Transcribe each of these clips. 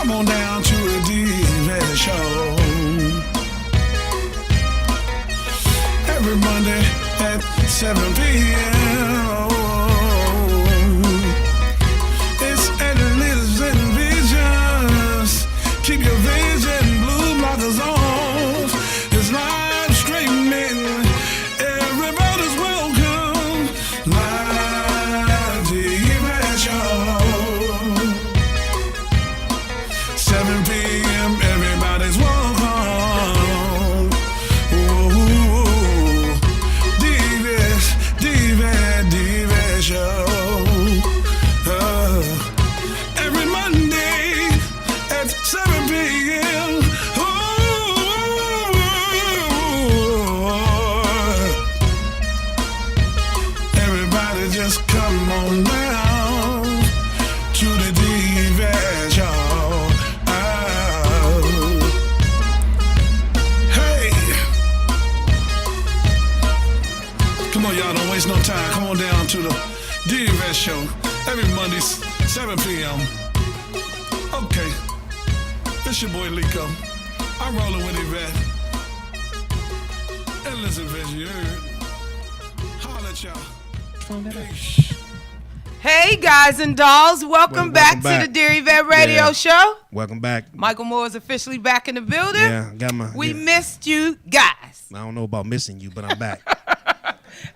Come on down to the WLVS show. Every Monday at 7 p.m. It's Analytics and Visions. Keep your vision blue blockers on. It's live streaming. Everybody's welcome. Live WLVS show. 7 p.m. Everybody's welcome. WLVS show. Every Monday at 7 p.m. Everybody just come on down to the WLVS show. Hey. Come on, y'all, don't waste no time. Come on down to the WLVS show every Monday, 7 p.m. Okay, it's your boy Lico. I'm rolling with Yvette. And listen, Vision, you heard. Holla at y'all. Peace. Hey guys and dolls, welcome back to the Dear Yvette Radio Show. Welcome back. Michael Moore is officially back in the building. Yeah, got my. We missed you guys. I don't know about missing you, but I'm back.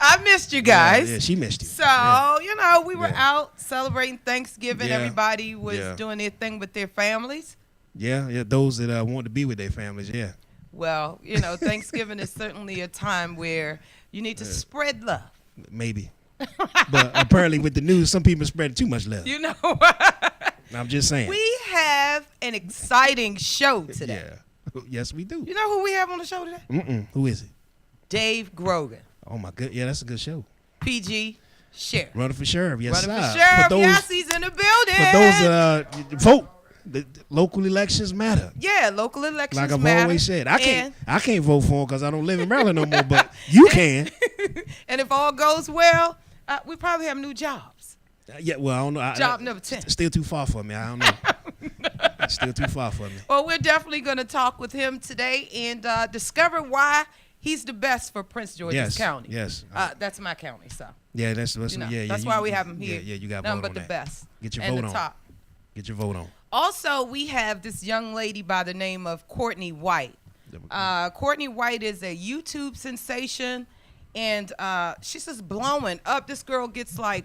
I missed you guys. Yeah, she missed you. So, you know, we were out celebrating Thanksgiving. Yeah. Everybody was doing their thing with their families. Yeah, those that want to be with their families, yeah. Well, you know, Thanksgiving is certainly a time where you need to spread love. Maybe. But apparently with the news, some people spread too much love. You know. I'm just saying. We have an exciting show today. Yeah. Yes, we do. You know who we have on the show today? Who is it? Dave Grogan. Oh, my God. Yeah, that's a good show. PG Sheriff. Running for sheriff, yes, Running sir. for sheriff, yes, he's in the building. For those that vote, the local elections matter. Yeah, local elections matter. Like I've matter. always said. I can't vote for him because I don't live in Maryland no more, but you can. And if all goes well, we probably have new jobs. Yeah, well, I don't know. Job number 10. Still too far for me. I don't know. Still too far for me. Well, we're definitely going to talk with him today and discover why he's the best for Prince George's County. Yes. That's my county, so. Yeah, that's why we have him here. Yeah, you got nothing vote but on the that. best. Get your and vote the on. top. Get your vote on. Also, we have this young lady by the name of Courtney White. Courtney White is a YouTube sensation, and she's just blowing up. This girl gets like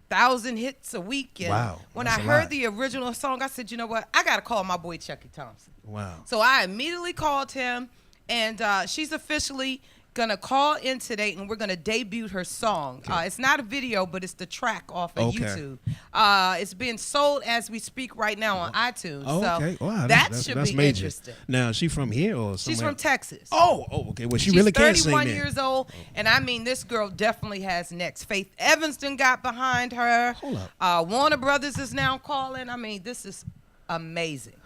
1,000 hits a week. And wow. When I heard the original song, I said, you know what? I got to call my boy Chucky Thompson. Wow. So I immediately called him, and she's officially going to call in today, and we're going to debut her song. Okay. It's not a video, but it's the track off of YouTube. It's being sold as we speak right now on iTunes. Oh, okay. Wow, that should be major. Interesting. Now, is she from here or somewhere? She's from Texas. Oh, okay. Well, she really can sing. She's 31 years old, and I mean, this girl definitely has next. Faith Evanston got behind her. Hold up. Warner Brothers is now calling. I mean, this is amazing.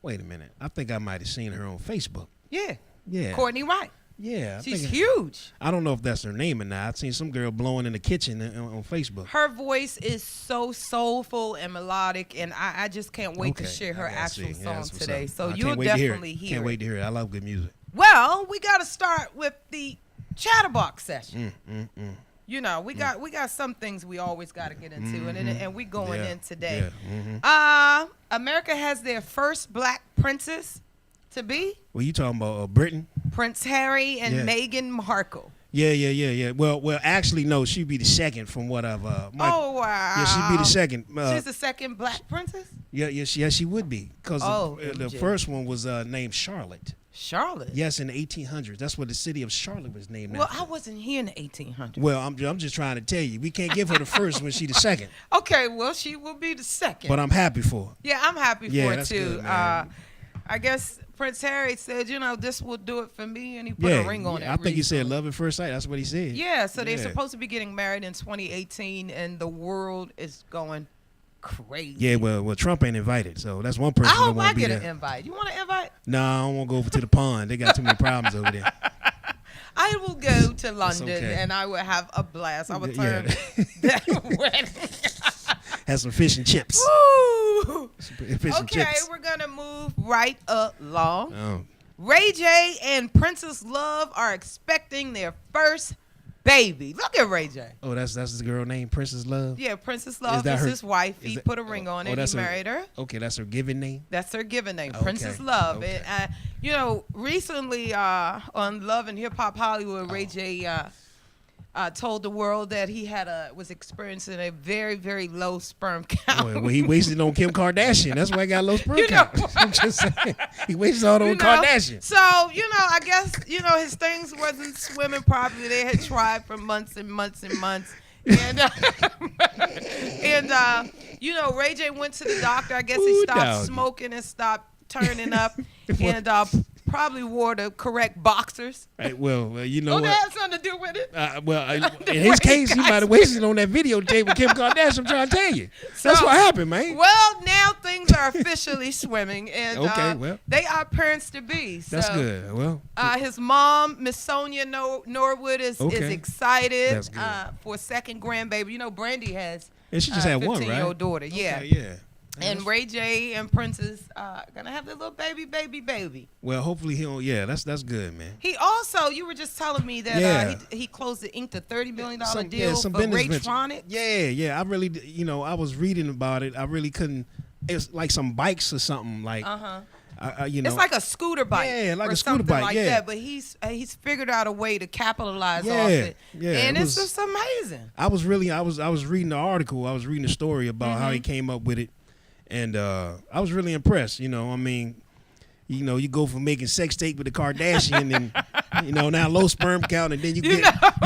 Wait a minute. I think I might have seen her on Facebook. Yeah. Yeah. Courtney White. Yeah. She's huge. I don't know if that's her name or not. I've seen some girl blowing in the kitchen on Facebook. Her voice is so soulful and melodic, and I just can't wait to share her actual song today. So you'll definitely hear it. Can't wait to hear it. I love good music. Well, we got to start with the Chatterbox session. You know, we got some things we always got to get into, and we going in today. America has their first black princess to be. Well, you talking about Britain? Prince Harry and Meghan Markle. Yeah. Well, actually, no. She'd be the second from what I've. Oh wow. Yeah, she'd be the second. She's the second black princess. Yeah, she would be because the first one was named Charlotte. Charlotte. Yes, in the 1800s. That's what the city of Charlotte was named. Well, I wasn't here in the 1800s. Well, I'm just trying to tell you, we can't give her the first when she's the second. Okay, well, she will be the second. But I'm happy for her. Yeah, I'm happy for her too. Good, man. I guess Prince Harry said, you know, this will do it for me, and he put a ring on it. I think he said love at first sight. That's what he said. Yeah, so they're supposed to be getting married in 2018, and the world is going crazy. Yeah, well, Trump ain't invited, so that's one person. I hope I get an invite. You want an invite? No, I don't want to go over to the pond. They got too many problems over there. I will go to London, and I will have a blast. I will turn that wedding. Have some fish and chips. Woo! Okay, we're gonna move right along. Oh. Ray J and Princess Love are expecting their first baby. Look at Ray J. Oh, that's the girl named Princess Love? Yeah, Princess Love is his wife. He put a ring on it. He married her. Okay, that's her given name? That's her given name, Princess Love. Okay. And, recently on Love and Hip Hop Hollywood, Ray J told the world that he was experiencing a very, very low sperm count. Well, he wasted on Kim Kardashian. That's why he got low sperm count. I'm just saying. He wasted all on Kardashian. So, I guess, his things wasn't swimming properly. They had tried for months and months and months. And, Ray J went to the doctor. I guess he stopped smoking and stopped turning up. And probably wore the correct boxers. Right, well, you know what? That has something to do with it. In his case, he might have wasted on that videotape with Kim Kardashian. I'm trying to tell you. That's what happened, man. Well, now things are officially swimming, and they are parents to be. So, that's good. Well, his mom, Miss Sonia Norwood, is excited for a second grandbaby. Brandy has. And she just had one, right? 15-year-old daughter. Yeah. Okay, yeah. And Ray J and Princess gonna have their little baby. Well, hopefully he'll. Yeah, that's good, man. He also, you were just telling me that he closed the inked a $30 million deal for Raytronic. Yeah. I really, I was reading about it. I really couldn't. It's like some bikes or something like. It's like a scooter bike. Yeah, like or a scooter bike. Like that. But he's figured out a way to capitalize off it. Yeah, and it's just amazing. I was reading the article. I was reading the story about how he came up with it. And I was really impressed. You go from making sex tape with the Kardashian and, now low sperm count, and then you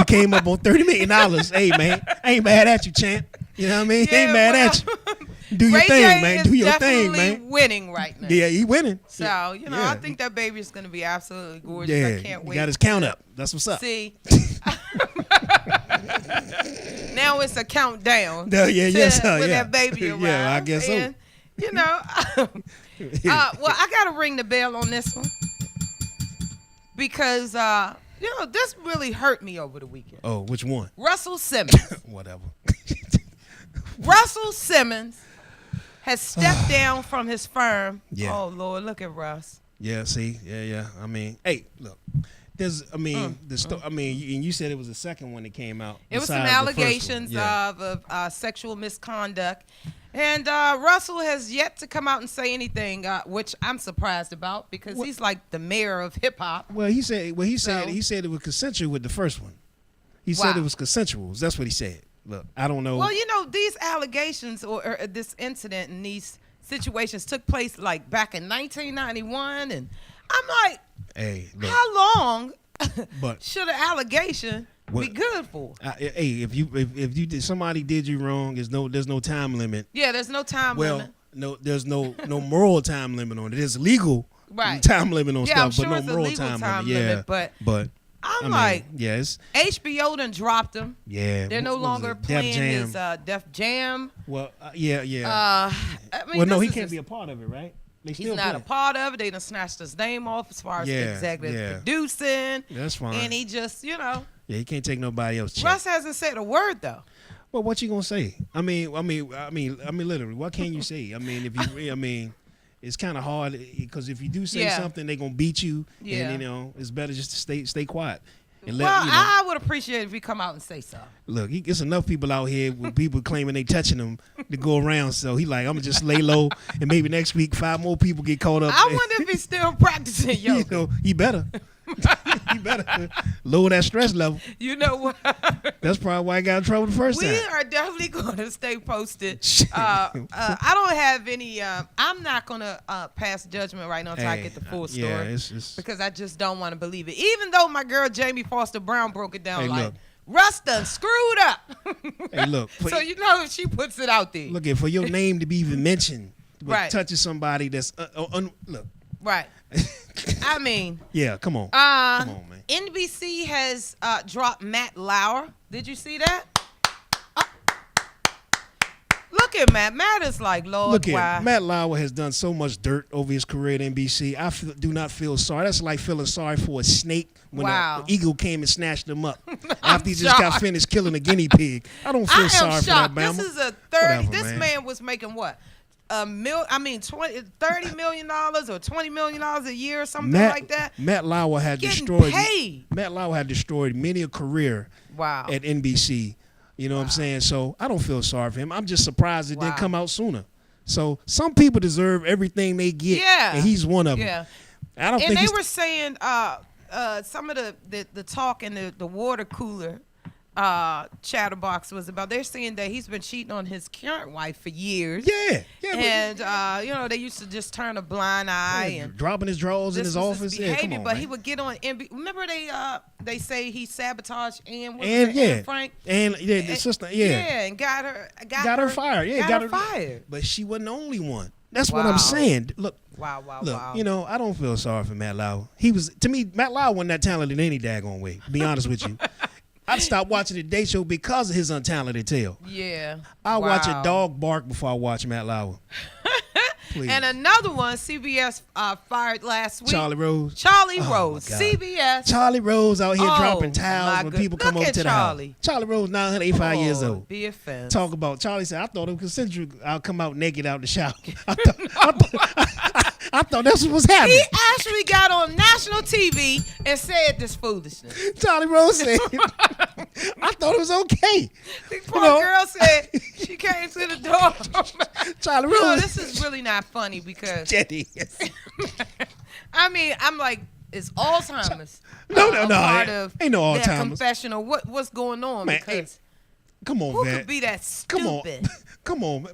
came up on $30 million. Hey, man, I ain't mad at you, champ. You know what I mean? Yeah, ain't mad at you. Do your thing, man. Do your thing, man. Winning right now. Yeah, he winning. So, I think that baby is going to be absolutely gorgeous. Yeah, I can't wait. He got his count up. That's what's up. See? Now it's a countdown. With that baby around. Yeah, I guess so. Well, I got to ring the bell on this one because, this really hurt me over the weekend. Oh, which one? Russell Simmons. Whatever. Russell Simmons has stepped down from his firm. Yeah. Oh, Lord, look at Russ. Yeah, see? Yeah. I mean, hey, look. And you said it was the second one that came out. It was some allegations of sexual misconduct. And Russell has yet to come out and say anything, which I'm surprised about because he's like the mayor of hip hop. Well, he said it was consensual with the first one. He said it was consensual. That's what he said. Look, I don't know. Well, these allegations or this incident and these situations took place like back in 1991, and I'm like, hey, look, how long should an allegation be good for? Hey, if you did, somebody did you wrong, there's no time limit. Yeah, there's no time limit. No, there's no moral time limit on it. There's legal time limit on stuff, but no moral time limit. Yeah, but I'm like, yes, HBO done dropped him. Yeah, they're no longer playing his Def Jam. Well, yeah. He can't be a part of it, right? He's not a part of it. They done snatched his name off as far as executive producing. That's fine. And he just, Yeah, he can't take nobody else. Russ hasn't said a word though. Well, what you gonna say? I mean, literally, what can you say? I mean, it's kind of hard because if you do say something, they gonna beat you. Yeah. And it's better just to stay quiet. And I would appreciate if you come out and say so. Look, it's enough people out here with people claiming they touching him to go around. So he like, I'm gonna just lay low, and maybe next week 5 more people get caught up. I wonder if he's still practicing yoga. He better. He better lower that stress level. You know what? That's probably why I got in trouble the first time. We are definitely going to stay posted. I don't have any. I'm not going to pass judgment right now until I get the full story. Because I just don't want to believe it. Even though my girl Jamie Foster Brown broke it down Russ done screwed up. Hey, look. So if she puts it out there. Look, for your name to be even mentioned, touching somebody that's look. Right. I mean. Yeah, come on. Come on, man. NBC has dropped Matt Lauer. Did you see that? Look at Matt. Matt is like, Lord, why? Matt Lauer has done so much dirt over his career at NBC. I do not feel sorry. That's like feeling sorry for a snake when the eagle came and snatched him up after he just got finished killing a guinea pig. I don't feel sorry for that, Bama. This is a 30. This man was making what? $30 million or $20 million a year or something like that. Matt Lauer had Getting destroyed. paid. Matt Lauer had destroyed many a career. Wow. At NBC. You know what I'm saying? So I don't feel sorry for him. I'm just surprised it didn't come out sooner. So some people deserve everything they get. Yeah. And he's one of them. Yeah. I don't and think they were saying some of the talk in the water cooler chatterbox was about, they're saying that he's been cheating on his current wife for years. Yeah. And they used to just turn a blind eye and dropping his drawers in his office. Behavior, come on, but man. he would get on. Remember they say he sabotaged Ann Frank and the sister and got her fired. Yeah, got her fired. But she wasn't the only one. That's what I'm saying. Look. Wow. I don't feel sorry for Matt Lauer. To me, Matt Lauer wasn't that talented any daggone way. To be honest with you. I stopped watching the Day Show because of his untalented tail. Yeah. I watch a dog bark before I watch Matt Lauer. Please. And another one, CBS fired last week. Charlie Rose. CBS. Charlie Rose out here dropping towels when people come over to the house. Charlie Rose, 985 years old. Be a fan. Talk about Charlie said, I thought it was consensual. I'll come out naked out the shower. I thought that's what was happening. He actually got on national TV and said this foolishness. Charlie Rose said, I thought it was okay. The poor girl said she came to the door. Charlie Rose. This is really not funny because Jenny. I mean, I'm like, it's Alzheimer's. No. Part of ain't no that Alzheimer's. confessional. What's going on? Man, because come on, who man. could be that stupid? Come on, man.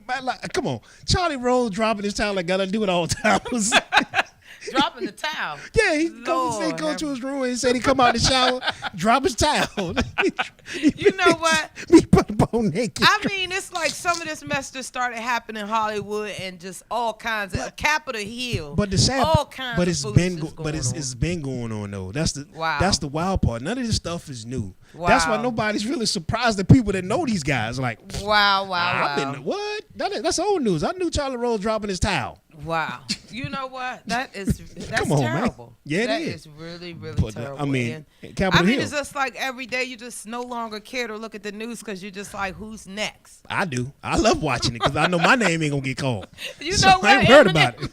Come on. Charlie Rose dropping his towel like gotta do it all times. Dropping the towel. Yeah, he go to his room and said he come out the shower, drop his towel. You know what? He put him on naked. I mean, it's like some of this mess just started happening in Hollywood and just all kinds of Capitol Hill. But the sad, all kinds but of it's been going on though. That's the wild part. None of this stuff is new. Wow. That's why nobody's really surprised. The people that know these guys like, wow. I've been what? That's old news. I knew Charlie Rose dropping his towel. Wow. You know what? That's Come on, terrible. Man. Yeah, that it is really, really terrible. I mean, it's just like every day you just no longer care to look at the news because you're just like, who's next? I do. I love watching it because I know my name ain't gonna get called. What? I ain't heard about it.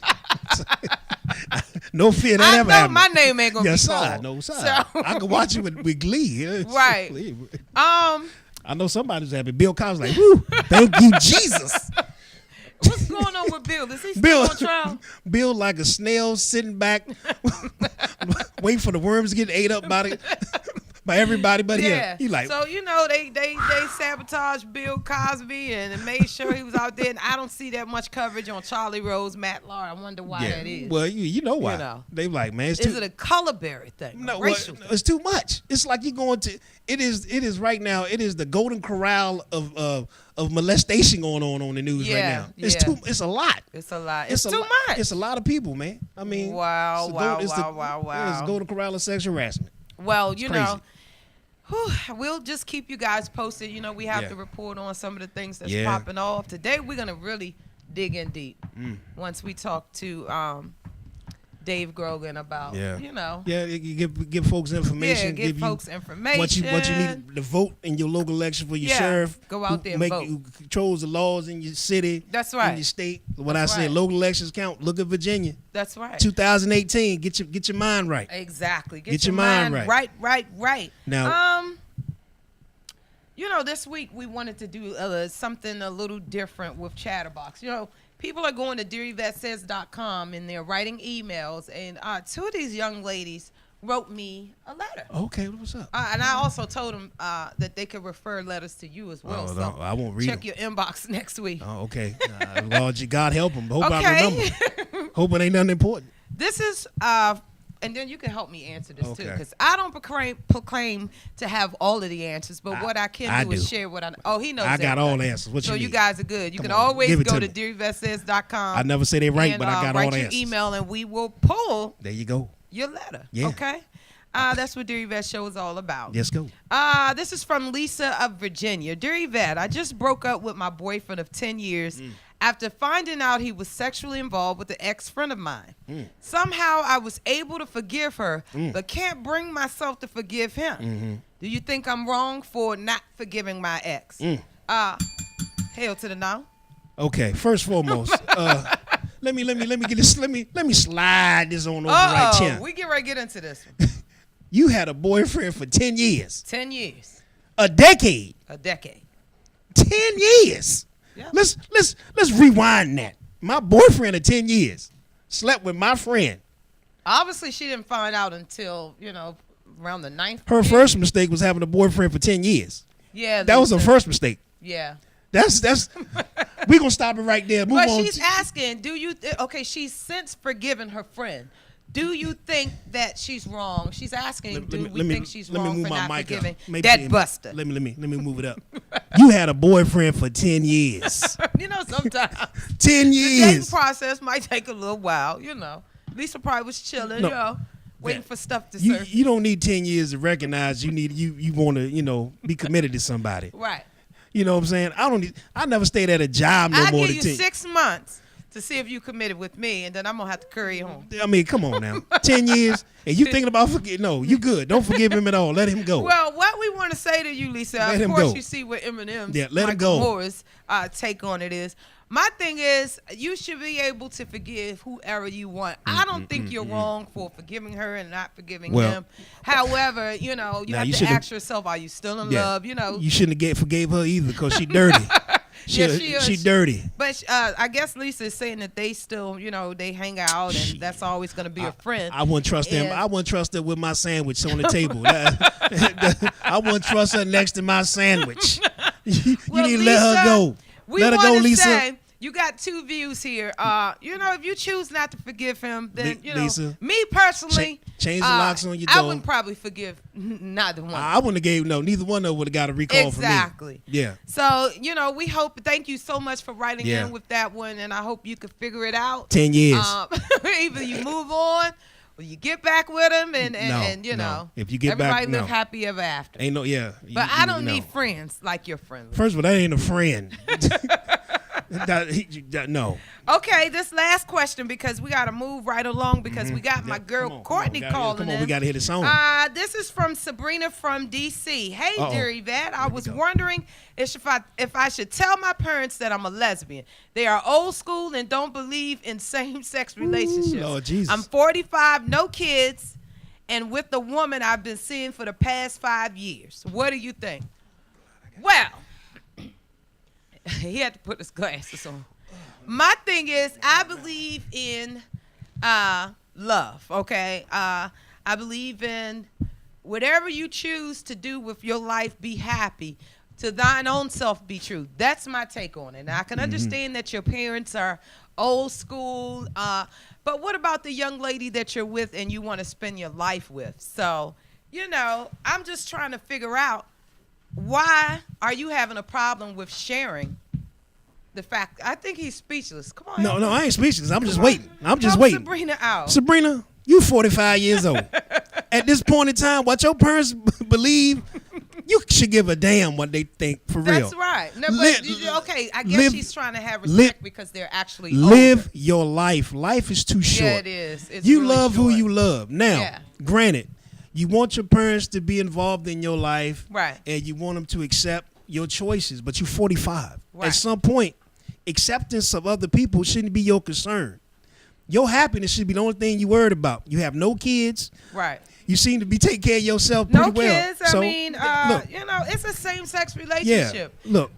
No fear that ever happened. My name ain't gonna be called. No side. So. I can watch it with glee. Right. I know somebody's happy. Bill Cosby's like, woo, thank you, Jesus. What's going on with Bill? Is he still on trial? Bill like a snail sitting back, waiting for the worms to get ate up by everybody but him. He like, so they sabotaged Bill Cosby and made sure he was out there. And I don't see that much coverage on Charlie Rose, Matt Lauer. I wonder why that is. Well, you know why? They like, man, it's is it a colorberry thing? No, racial it's too much. It's like you're going to. It is right now. It is the golden corral of molestation going on the news right now. It's too. It's a lot. It's a lot. It's too much. It's a lot of people, man. I mean, wow. It's the golden corral of sexual harassment. Well, you know. We'll just keep you guys posted. We have to report on some of the things that's popping off. Today, we're going to really dig in deep once we talk to Dave Grogan about, you give folks information. Yeah, give folks information. What you need to vote in your local election for your sheriff. Go out there and vote. Who controls the laws in your city. That's right. In your state. What I said, local elections count. Look at Virginia. That's right. 2018. Get your mind right. Exactly. Get your mind right. Right. Now, this week we wanted to do something a little different with Chatterbox. People are going to DearYvetteSays.com and they're writing emails, and two of these young ladies wrote me a letter. Okay, what's up? And I also told them that they could refer letters to you as well. Oh, no, I won't read them. Check your inbox next week. Oh, okay. Lord, God help them. Hope I remember. Hope it ain't nothing important. This is, and then you can help me answer this too, because I don't proclaim to have all of the answers, but what I can do is share what I know. Oh, he knows. I got all the answers. What so you you need? Guys are good. You can always go to DearYvetteSays.com. I never say they right, but I got all the answers. Write your email and we will pull. There you go. Your letter. Yeah. Okay. That's what Dear Yvette show is all about. Let's go. This is from Lisa of Virginia. Dear Yvette, I just broke up with my boyfriend of 10 years after finding out he was sexually involved with an ex-friend of mine. Somehow I was able to forgive her, but can't bring myself to forgive him. Do you think I'm wrong for not forgiving my ex? Hell to the no. Okay, first foremost, let me get this. Let me slide this on over right here. We get ready to get into this one. You had a boyfriend for 10 years. 10 years. A decade. 10 years. Yeah. Let's rewind that. My boyfriend of 10 years slept with my friend. Obviously, she didn't find out until, around the 9th. Her first mistake was having a boyfriend for 10 years. Yeah. That was her first mistake. Yeah. That's we're going to stop it right there. Move but on. She's asking, she's since forgiven her friend. Do you think that she's wrong? She's asking, do we think she's wrong for not forgiving that buster? Let me move it up. You had a boyfriend for 10 years. Sometimes 10 years. The dating process might take a little while, Lisa probably was chilling, waiting for stuff to surface. You don't need 10 years to recognize you want to, be committed to somebody. Right. You know what I'm saying? I never stayed at a job no more than 10. I'll give you 6 months to see if you committed with me, and then I'm going to have to curry home. I mean, come on now. 10 years, and you thinking about forget? No, you good. Don't forgive him at all. Let him go. Well, what we want to say to you, Lisa, of course you see what Eminem's Michael Moore's take on it is. My thing is, you should be able to forgive whoever you want. I don't think you're wrong for forgiving her and not forgiving him. However, you have to ask yourself, are you still in love? You shouldn't have forgave her either because she dirty. She dirty. But I guess Lisa is saying that they still, they hang out and that's always going to be a friend. I wouldn't trust them. I wouldn't trust her with my sandwich on the table. I wouldn't trust her next to my sandwich. You need to let her go. Let her go, Lisa. You got 2 views here. If you choose not to forgive him, then Lisa, me personally, change the locks on your door. I wouldn't probably forgive neither one. I wouldn't have gave neither one of them would have got a recall from me. Exactly. Yeah. So we hope. Thank you so much for writing in with that one, and I hope you can figure it out. 10 years. Either you move on. Or you get back with him, and if you get everybody back, live happy ever after. Ain't But I don't need friends like your friend. First of all, that ain't a friend. No. Okay, this last question because we got to move right along because we got my girl Courtney calling in. Come on, we got to hit a song. This is from Sabrina from D.C. Hey, dear Yvette, I was wondering if I should tell my parents that I'm a lesbian. They are old school and don't believe in same-sex relationships. Lord Jesus. I'm 45, no kids, and with the woman I've been seeing for the past 5 years. What do you think? Well, he had to put his glasses on. My thing is, I believe in love, okay? I believe in whatever you choose to do with your life, be happy. To thine own self be true. That's my take on it. And I can understand that your parents are old school, but what about the young lady that you're with and you want to spend your life with? So, I'm just trying to figure out, why are you having a problem with sharing the fact? I think he's speechless. Come on. No, I ain't speechless. I'm just waiting. I'm just waiting. Sabrina out. Sabrina, you 45 years old. At this point in time, what your parents believe, you should give a damn what they think for real. That's right. No, I guess she's trying to have respect because they're actually older. Live your life. Life is too short. Yeah, it is. It's you really love short. who you love. Now, granted, you want your parents to be involved in your life, right? And you want them to accept your choices, but you're 45. Right. At some point, acceptance of other people shouldn't be your concern. Your happiness should be the only thing you worried about. You have no kids. Right. You seem to be taking care of yourself pretty well. No kids. So, I mean, look, it's a same-sex relationship. Yeah, look.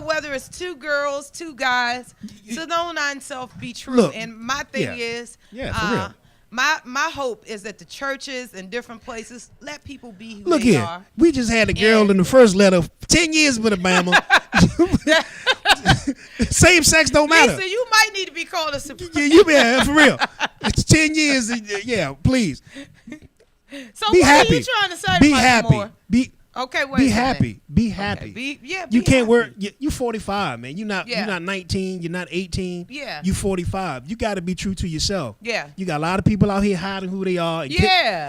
Whether it's 2 girls, 2 guys, to know non-self be true. Look, and my thing is, for real. My hope is that the churches and different places let people be who Look they here. are. We just had a girl in the first letter, 10 years with Alabama. Same sex don't matter. Lisa, you might need to be called a Supreme. Yeah, for real. It's 10 years. Yeah, please. So be what happy. are you trying to say? Be Mike happy. Moore? Okay, wait. Be happy. Be happy. Okay. You can't happy. work. You're 45, man. You're not 19. You're not 18. Yeah. You're 45. You got to be true to yourself. Yeah. You got a lot of people out here hiding who they are. And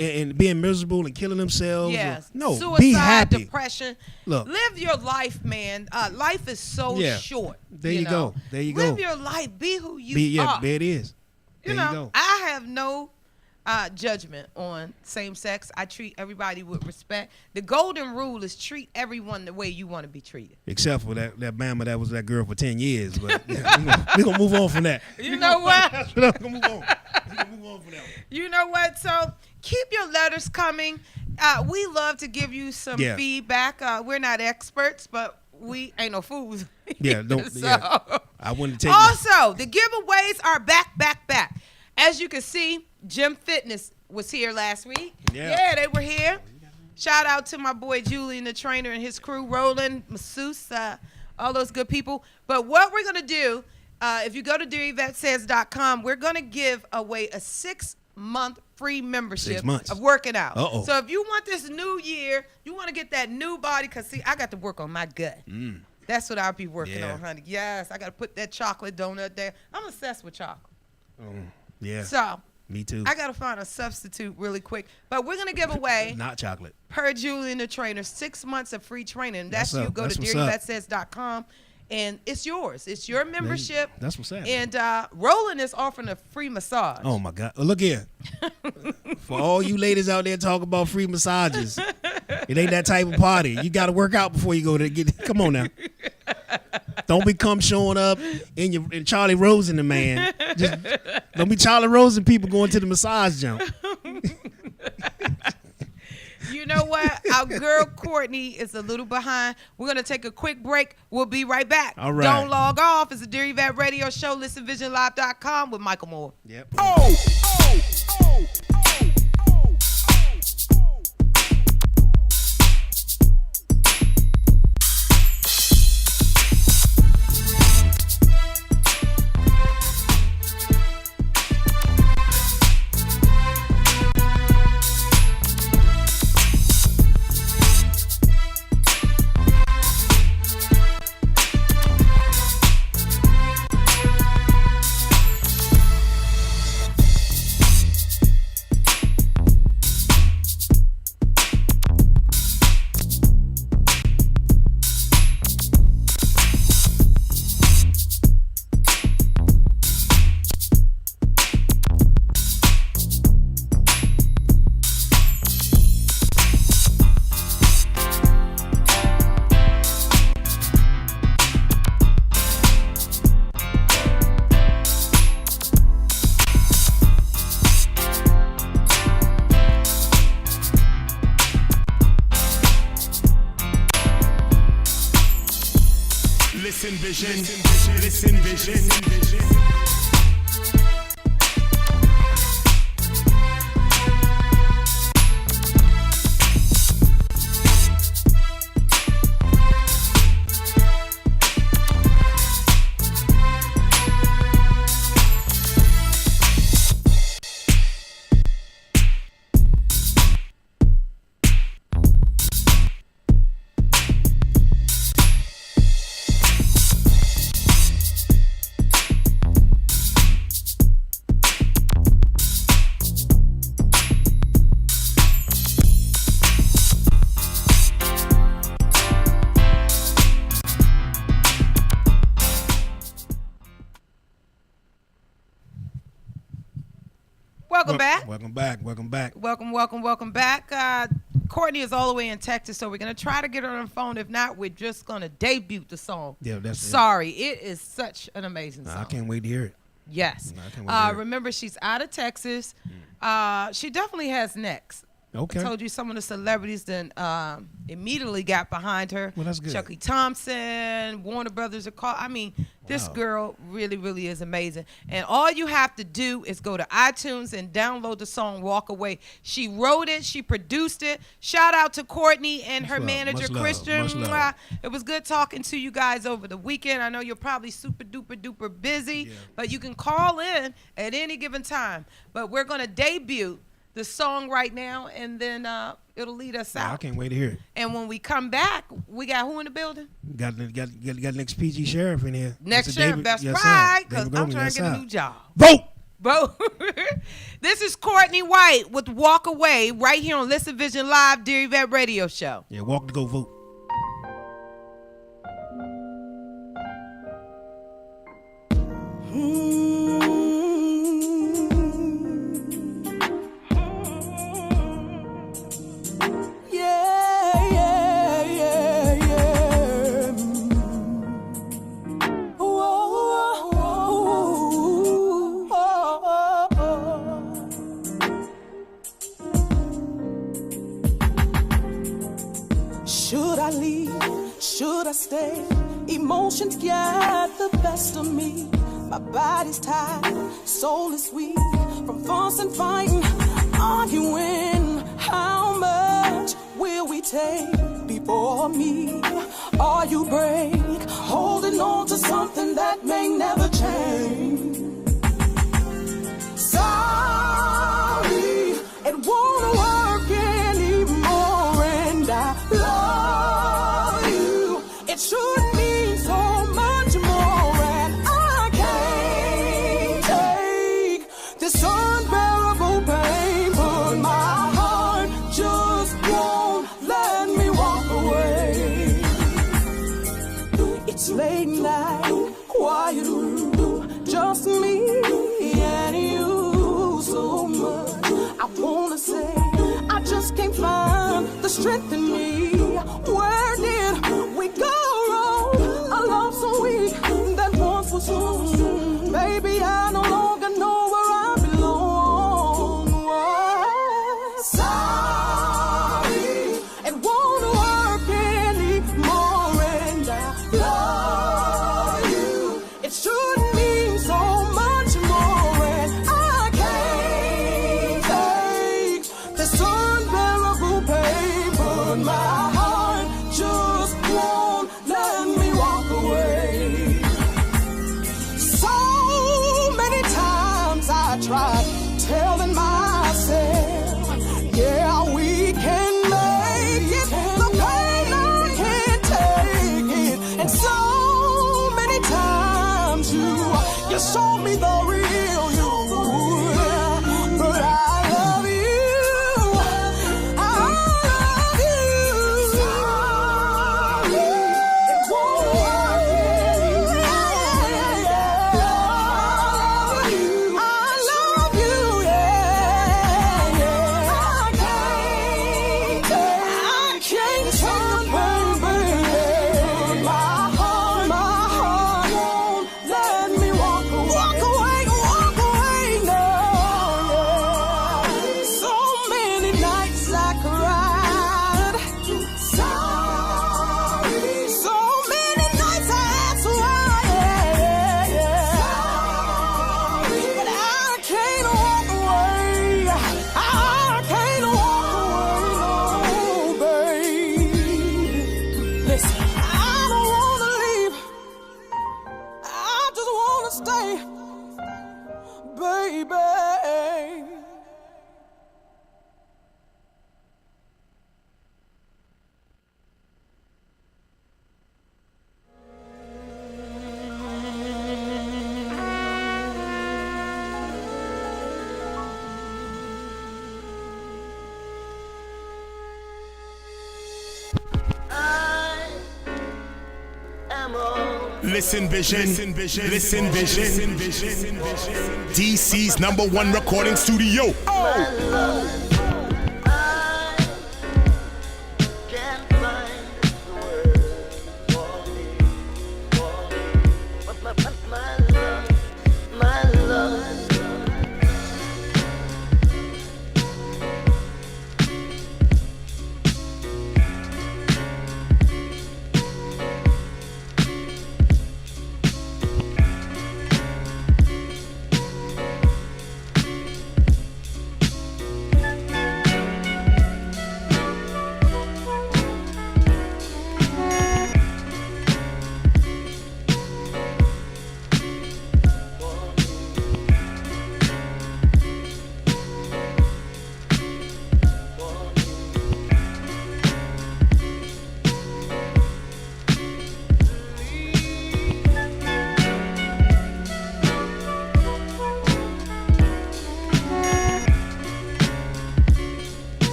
and being miserable and killing themselves. Yes. No. Suicide, be happy. Depression. Look. Live your life, man. Life is so short. There you go. There you go. Live your life. Be who you are. There it is. You go. I have no judgment on same sex. I treat everybody with respect. The golden rule is treat everyone the way you want to be treated. Except for that Bama that was that girl for 10 years. But yeah, we're going to move on from that. You know what? We're going to move on. We're going to move on from that one. You know what? So keep your letters coming. We love to give you some feedback. We're not experts, but we ain't no fools. Yeah, don't. So, yeah. I wanted to take. Also, the giveaways are back. As you can see, Gym Fitness was here last week. Yeah, they were here. Shout out to my boy Julian, the trainer, and his crew, Roland, Masseuse, all those good people. But what we're going to do, if you go to DearYvetteSays.com, we're going to give away a 6-month free membership of working out. So if you want this new year, you want to get that new body, because, see, I got to work on my gut. That's what I'll be working on, honey. Yes, I got to put that chocolate donut there. I'm obsessed with chocolate. Yeah. So me too. I got to find a substitute really quick. But we're going to give away, not chocolate, per Julian the trainer, 6 months of free training. That's you go to DearYvetteSays.com, and it's yours. It's your membership. That's what's up. And Roland is offering a free massage. Oh, my God. Look here. For all you ladies out there talking about free massages, it ain't that type of party. You got to work out before you go to get. Come on now. Don't become showing up in Charlie Rosen, the man. Just don't be Charlie Rosen people going to the massage jump. You know what? Our girl Courtney is a little behind. We're going to take a quick break. We'll be right back. All right. Don't log off. It's the Dear Yvette Radio Show. ListenVisionLive.com with Michael Moore. Yep. Listen vision. Welcome back. Welcome back. Courtney is all the way in Texas, so we're going to try to get her on the phone. If not, we're just going to debut the song. Yeah, that's Sorry. It is such an amazing song. I can't wait to hear it. Yes. I can't wait to hear it. Remember, she's out of Texas. She definitely has next. Okay. I told you some of the celebrities then immediately got behind her. Well, that's good. Chucky Thompson, Warner Brothers are called. I mean, this girl really, really is amazing. And all you have to do is go to iTunes and download the song Walk Away. She wrote it. She produced it. Shout out to Courtney and her manager, Christian. It was good talking to you guys over the weekend. I know you're probably super duper duper busy, but you can call in at any given time. But we're going to debut the song right now, and then it'll lead us out. I can't wait to hear it. And when we come back, we got who in the building? Got next PG Sheriff in here. Next Sheriff, that's right, because I'm trying to get a new job. Vote! This is Courtney White with Walk Away right here on Listen Vision Live, Dear Yvette Radio Show. Yeah, walk to go vote. stay. Emotions get the best of me. My body's tired, soul is weak. From fussing, fighting, arguing. How much will we take before me? Are you break, holding on to something that may never change? Sorry, it won't work anymore, and I love you. It should mean so much more, and I can't take this unbearable pain, but my heart just won't let me walk away. It's late night, quiet room, just me and you. So much I wanna say, I just can't find the strength in me. Where did we go wrong? A love so weak that once was strong. Baby, I no longer know where I belong. Sorry, it won't work anymore, and I love you. It should mean so much more, and I can't take this unbearable pain, but my heart just won't let me walk away. So many times I tried telling myself, yeah, we can make it. The pain I can't take it, and so many times you showed me the real you. But I love you. I love you. It won't work anymore. I love you, yeah. I can't take the pain, baby. My heart won't let me walk away. Walk away, no. So many nights I cried. Sorry. So many nights I asked why. But I can't walk away. I can't walk away, no, babe. Listen, I don't wanna leave. I just wanna stay, baby. Listen Vision, Listen Vision, DC's #1 recording studio.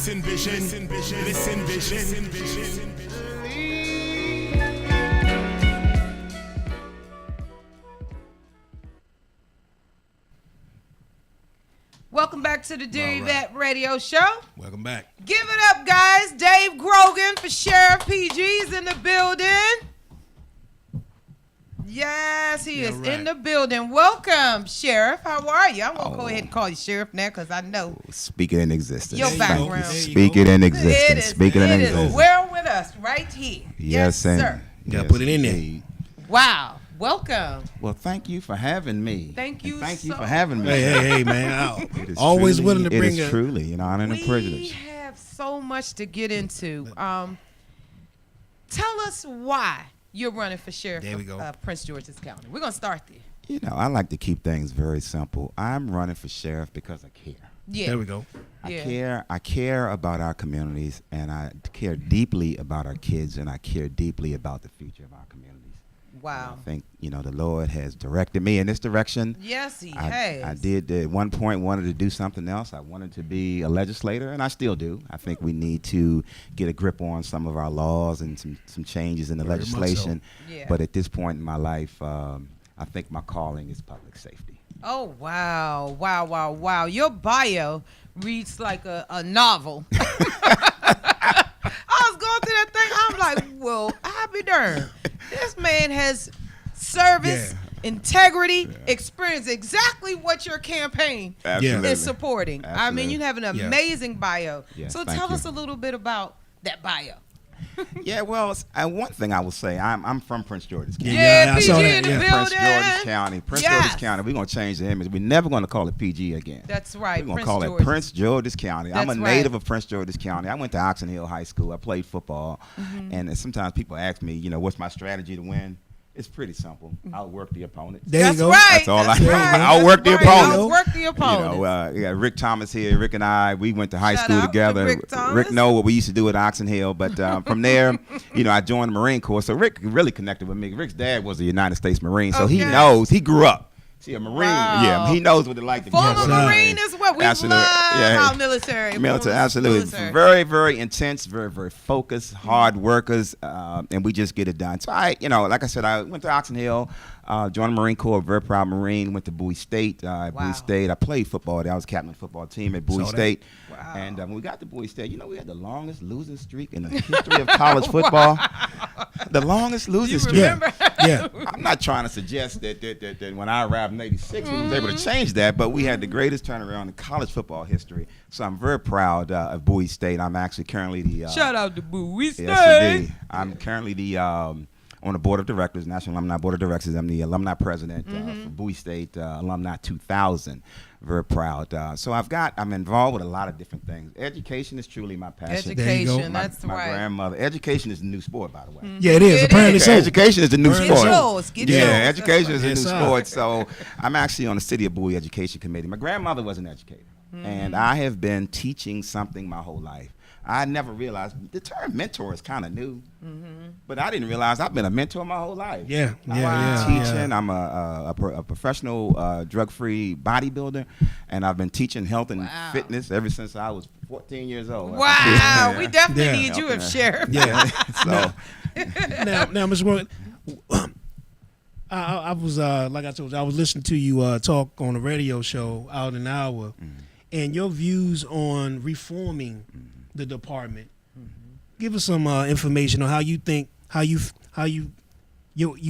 Listen vision, listen vision, listen vision, listen vision. Welcome back to the Dear Yvette Radio Show. Welcome back. Give it up, guys. Dave Grogan for Sheriff PG's in the building. Yes, he is in the building. Welcome, Sheriff. How are you? I'm going to go ahead and call you Sheriff now because I know. Speak it in existence. Your background. Speak it in existence. Speak it in existence. Well with us right here. Yes, sir. You got to put it in there. Wow. Welcome. Well, thank you for having me. Thank you for having me. Hey, man. Always willing to bring it. It is truly an honor and a privilege. We have so much to get into. Tell us why you're running for sheriff of Prince George's County. We're going to start there. You know, I like to keep things very simple. I'm running for sheriff because I care. Yeah. There we go. I care about our communities, and I care deeply about our kids, and I care deeply about the future of our communities. Wow. I think, you know, the Lord has directed me in this direction. Yes, he has. I did at one point wanted to do something else. I wanted to be a legislator, and I still do. I think we need to get a grip on some of our laws and some changes in the legislation. So. Yeah. But at this point in my life, I think my calling is public safety. Oh, wow. Wow, wow, wow. Your bio reads like a novel. I was going through that thing. I'm like, well, I'll be darned. This man has service, integrity, experience, exactly what your campaign is supporting. Absolutely. I mean, you have an amazing bio. Yes, so tell us a little bit about that bio. Yeah, well, one thing I will say, I'm from Prince George's County. Yeah, PG in the building. Prince George's County. Prince George's County. We're going to change the image. We're never going to call it PG again. That's right. We're going to call it Prince George's County. I'm a native of Prince George's County. I went to Oxon Hill High School. I played football. And sometimes people ask me, you know, what's my strategy to win? It's pretty simple. I'll work the opponent. There you go. Right. That's all I do. Right. I'll work the opponent. I'll work the opponent. You know, you got Rick Thomas here. Rick and I, we went to high Shout school out together. to Rick Thomas. Rick know what we used to do at Oxon Hill. But from there, you know, I joined the Marine Corps. So Rick really connected with me. Rick's dad was a United States Marine. So he knows. He grew up. See, a Marine, he knows what it's like to be Former Marine is what we love our military. Absolutely. Military. Very, very intense, very, very focused, hard workers, and we just get it done. So you know, like I said, I went to Oxon Hill, joined the Marine Corps, very proud Marine, went to Bowie State. Bowie State, I played football there. I was captain of the football team at Bowie State. Wow. And when we got to Bowie State, you know, we had the longest losing streak in the history of college football. The longest losing streak. Yeah. I'm not trying to suggest that when I arrived in '86, we was able to change that, but we had the greatest turnaround in college football history. So I'm very proud of Bowie State. I'm actually currently the shout out to Bowie State. Yes, indeed. I'm currently the on the board of directors, National Alumni Board of Directors. I'm the alumni president for Bowie State Alumni 2000. Very proud. So I'm involved with a lot of different things. Education is truly my passion. Education, My that's right. My grandmother. Education is the new sport, by the way. Yeah, it is. Apparently so. Education is the new sport. Get yours. Education is the new sport. So I'm actually on the City of Bowie Education Committee. My grandmother was an educator, and I have been teaching something my whole life. I never realized the term mentor is kind of new, but I didn't realize I've been a mentor my whole life. Yeah. I'm teaching. I'm a professional drug-free bodybuilder, and I've been teaching health and fitness ever since I was 14 years old. Wow, we definitely need you as sheriff. Yeah. So now, Mr. Morgan, I was like I told you, I was listening to you talk on a radio show out in Iowa, and your views on reforming the department. Give us some information on how you think you're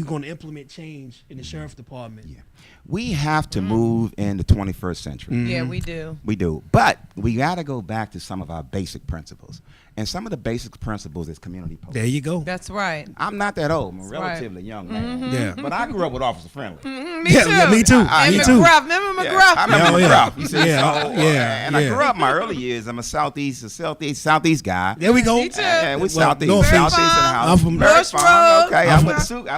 going to implement change in the sheriff department. Yeah. We have to move in the 21st century. Yeah, we do. We do. But we got to go back to some of our basic principles. And some of the basic principles is community policing. There you go. That's right. I'm not that old. I'm a relatively young man. Yeah. But I grew up with Officer Friendly. Me too. Yeah, me too. And Me too. McGruff. Remember McGruff? I remember McGruff. You see, and I yeah. grew up in my early years. I'm a southeast guy. There we go. Me too. And we Well, southeast. Northeast. Southeast in the house. I'm from Very North fun. Road. Okay, I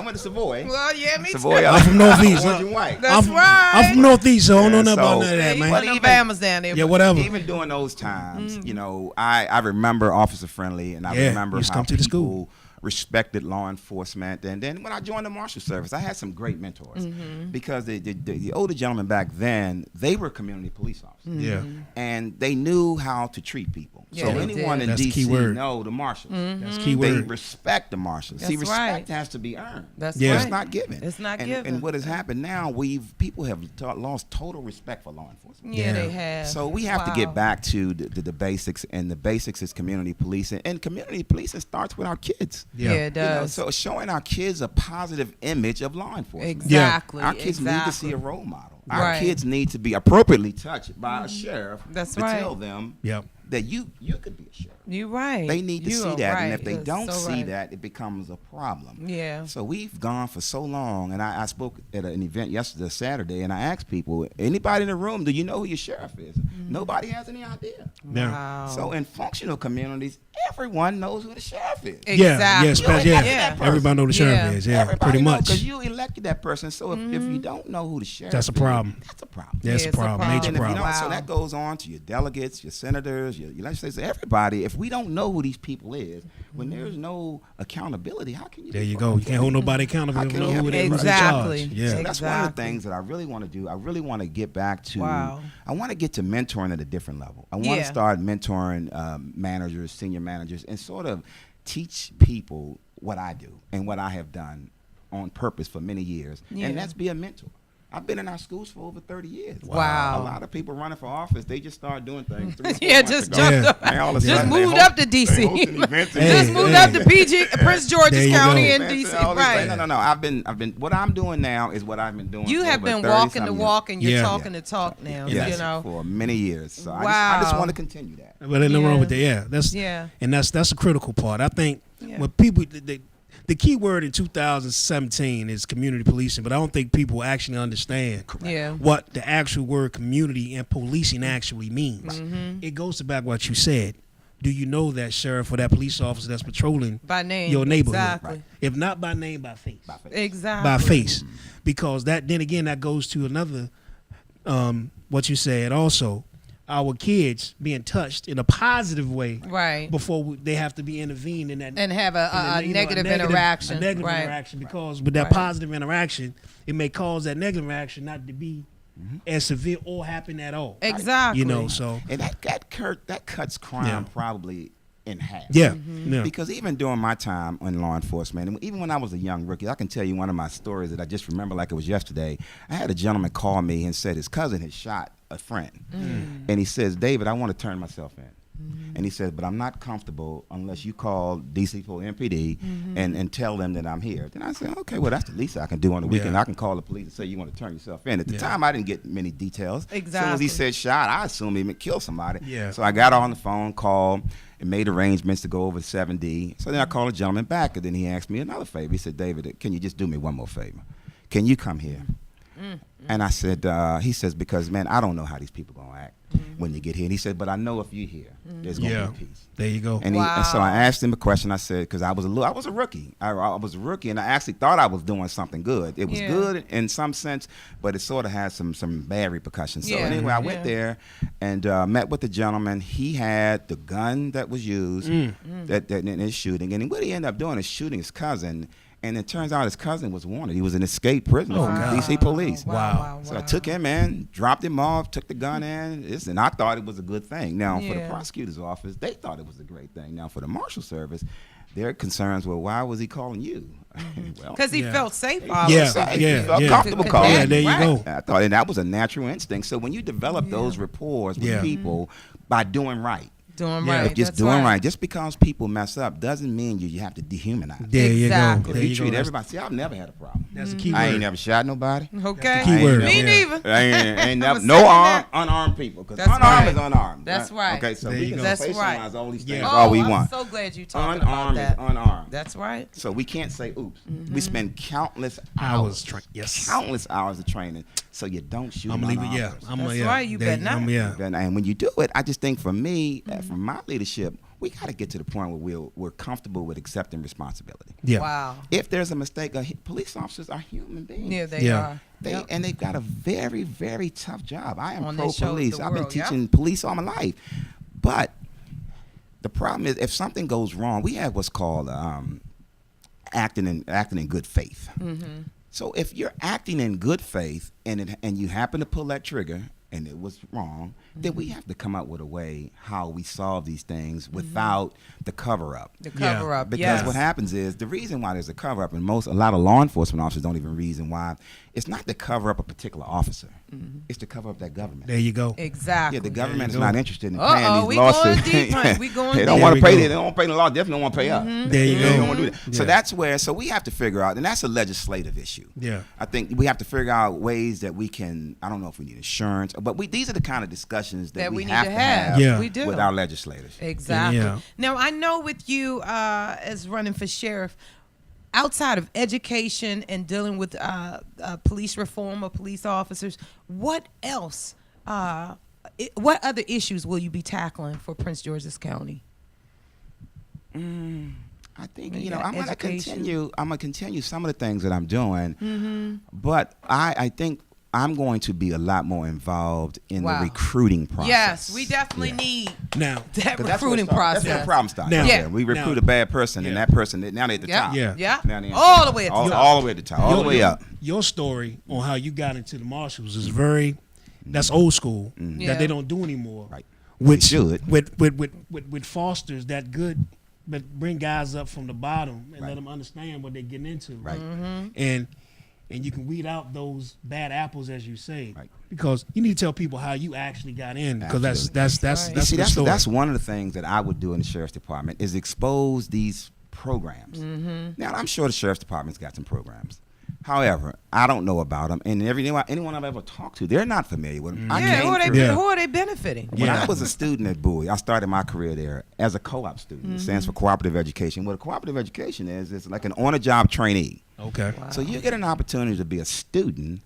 went to Savoy. Well, yeah, me Savoy. too. I'm from Northeast. Orange and white. That's right. I'm from Northeast, so I don't know nothing about so- none of that, You man. put them Bama's down there. Yeah, whatever. Even during those times, you know, I remember Officer Friendly, and I remember used to how come to the people school. respected law enforcement. And then when I joined the Marshal Service, I had some great mentors because the older gentlemen back then, they were community police officers. Yeah. And they knew how to treat people. Yeah, so they anyone did. in That's the key D.C. word. know the marshals. That's key They word. respect the marshals. That's See, respect right. has to be earned. That's Yeah. right. It's not given. It's not and, given. And what has happened now, people have lost total respect for law enforcement. Yeah, Yeah. they have. So we have to Wow. get back to the basics, and the basics is community policing. And community policing starts with our kids. Yeah, it You know, does. so showing our kids a positive image of law enforcement. Exactly. Our kids need to exactly. see a role model. Right. Our kids need to be appropriately touched by a sheriff That's to right. tell them Yep. that you could be a sheriff. You're right. They need to You see are that, right. and if they You're don't so see right. that, it becomes a problem. Yeah. So we've gone for so long, and I spoke at an event yesterday, Saturday, and I asked people, anybody in the room, do you know who your sheriff is? Nobody has any idea. Yeah. Wow. So in functional communities, everyone knows who the sheriff is. Exactly. Yeah. Yeah. Yeah. Everybody know the sheriff Yeah. is. Yeah. Everybody Pretty much. because you elected that person. So if you don't know who the sheriff That's a is, problem. that's a problem. That's Yeah, a it's a problem. problem. Major And if you problem. don't, so Wow. that goes on to your delegates, your senators, your legislators, everybody. If we don't know who these people is, when there's no accountability, how can you? There be you part go. of You can't hold nobody accountable if you know who they who's in Exactly. charge. Yeah. So that's one of the Exactly. things that I really want to do. I really want to get back to. Wow. I want to get to mentoring at a different level. I want to Yeah. start mentoring managers, senior managers, and sort of teach people what I do and what I have done on purpose for many years, Yeah. and that's be a mentor. I've been in our schools for over 30 years. Wow. A lot of people running for office, they just start doing things. 3 or 4 Yeah, months just ago. jumped Yeah. up. And all of a Just sudden they moved host- up to DC. they hosting events and Hey, Just moved up to Prince There George's you County go. in events DC. and all these Right. things. No. I've been. What I'm doing now is what I've been doing. You for have over been 30 walking the something walk and you're Yeah. talking the talk now. years. Yes, You know. for many years. So I just Wow. want to continue that. But there's nothing wrong with that. Yeah. Yeah, that's a critical part. I think Yeah. when people the key word in 2017 is community policing, but I don't think people actually understand Yeah. what the actual word community and policing actually means. Mm-hmm. It goes back to what you said. Do you know that sheriff or that police officer that's patrolling By name. your neighborhood? Exactly. If not by name, by face. Exactly. By face, because that then again that goes to another what you said also, our kids being touched in a positive way Right. before they have to be intervened in that And have a you know, negative interaction. a negative right. interaction, because with that Right. positive interaction it may cause that negative interaction not to be as severe or happen at all. Exactly. You know, so And that cuts crime Yeah. probably in half. yeah, Mm-hmm. yeah. Because even during my time in law enforcement, and even when I was a young rookie, I can tell you one of my stories that I just remember like it was yesterday. I had a gentleman call me and said his cousin had shot a friend. And he says, David, I want to turn myself in. And he said, but I'm not comfortable unless you call DC for MPD and tell them that I'm here. Then I said, okay, well, that's the least I can do on the weekend. Yeah. I can call the police and say you want to turn yourself in. At the time, I didn't get many details. As soon as Exactly. he said shot, I assumed he killed somebody. Yeah. So I got on the phone, called, and made arrangements to go over to 7D. So then I called a gentleman back, and then he asked me another favor. He said, David, can you just do me one more favor? Can you come here? And I said, he says, because, man, I don't know how these people going to act when you get here. And he said, but I know if you're here, there's going to Yeah. be peace. There you go. And, and so I asked him a question. I said, because I was a rookie. I was a rookie, and I actually thought I was doing something good. It was Yeah. good in some sense, but it sort of had some bad repercussions. So Yeah. anyway, I Yeah. went there and met with the gentleman. He had the gun that was used that in his shooting, and what he ended up doing is shooting his cousin. And it turns out his cousin was wanted. He was an escaped prisoner from God. DC police. Wow. So I took him in, dropped him off, took the gun in, and I thought it was a good thing. Now, for the Yeah. prosecutor's office, they thought it was a great thing. Now, for the Marshal Service, their concerns were, why was he calling you? Well, Because he Yeah. felt safe. he obviously. felt safe. yeah, He felt yeah. comfortable To calling. Yeah, there you go. I thought, and that was a natural instinct. So when you develop those rapport with Yeah. people by doing right, Doing Yeah. right. just That's doing right, just because people mess up doesn't mean you have to dehumanize them. There you Exactly. go. If There you you go. treat That's- everybody, see, I've never had a problem. That's the key I ain't word. never shot nobody. Okay. Key word. Me Yeah. neither. I ain't never, I'ma no second armed, that. unarmed people. Because That's unarmed right. is unarmed. That's right. Okay, so There we you can go. That's sensationalize right. all these things Yeah. all we I'm want. so glad you talking about Unarmed that. is unarmed. That's right. So we can't say oops. We spend countless Hours hours, yes. countless hours of training. So you don't shoot. I'm gonna leave it. unarmed Yeah, person. That's yeah. right, you There bet not. Yeah. And when you do it, I just think for me, from my leadership, we got to get to the point where we're comfortable with accepting responsibility. Yeah. Wow. If there's a mistake, police officers are human beings. Yeah, they Yeah. are. Yep. And they've got a very, very tough job. I am On their shoulders, pro-police. the I've been world, yeah. teaching police all my life. But the problem is if something goes wrong, we have what's called acting in good faith. So if you're acting in good faith and you happen to pull that trigger and it was wrong, then we have to come up with a way how we solve these things without the cover-up. The cover-up, Because what happens is, the reason why there's a cover-up, and a lot of law enforcement officers don't even reason why, it's not to cover up a particular officer. It's to cover up that government. There you go. Exactly. Yeah, the government is not interested in paying these we lawsuits. going deep, honey. We going They deep. don't want to pay. They don't want to pay the law. Definitely don't want to pay up. There you go. They don't want to do that. So that's where. So we have to figure out, and that's a legislative issue. Yeah. I think we have to figure out ways that we can. I don't know if we need insurance, but these are the kind of discussions that we need have to to have. have Yeah. We do. with our legislators. Exactly. Yeah. Now, I know with you as running for sheriff, outside of education and dealing with police reform or police officers, what else? What other issues will you be tackling for Prince George's County? I think You I'm got going to education. continue. I'm going to continue some of the things that I'm doing, but I think I'm going to be a lot more involved in the recruiting process. Yes, we definitely need Now, that 'Cause that's where it recruiting starts. process. That's where the problem starts. Now- right Yeah. there. We recruit Now- a bad person, and that person, now they're at the Yeah. top. Yeah. Yeah. Now they're All the way at the top. all the way at the top, all the way up. Your story on how you got into the marshals is that's old school Yeah. that they don't do anymore. Right. Which should. with fosters that good, but bring guys up from the bottom and Right. let them understand what they're getting into. Right. And you can weed out those bad apples, as you say, Right. because you need to tell people how you actually got in, because that's Right. that's See, the story. that's one of the things that I would do in the sheriff's department is expose these programs. Now, I'm sure the sheriff's department's got some programs. However, I don't know about them, and anyone I've ever talked to, they're not familiar with them. Who are they benefiting? When I was a student at Bowie, I started my career there as a co-op student. It stands for cooperative education. What a cooperative education is like an on-the-job trainee. Okay. So you get an opportunity to be a student,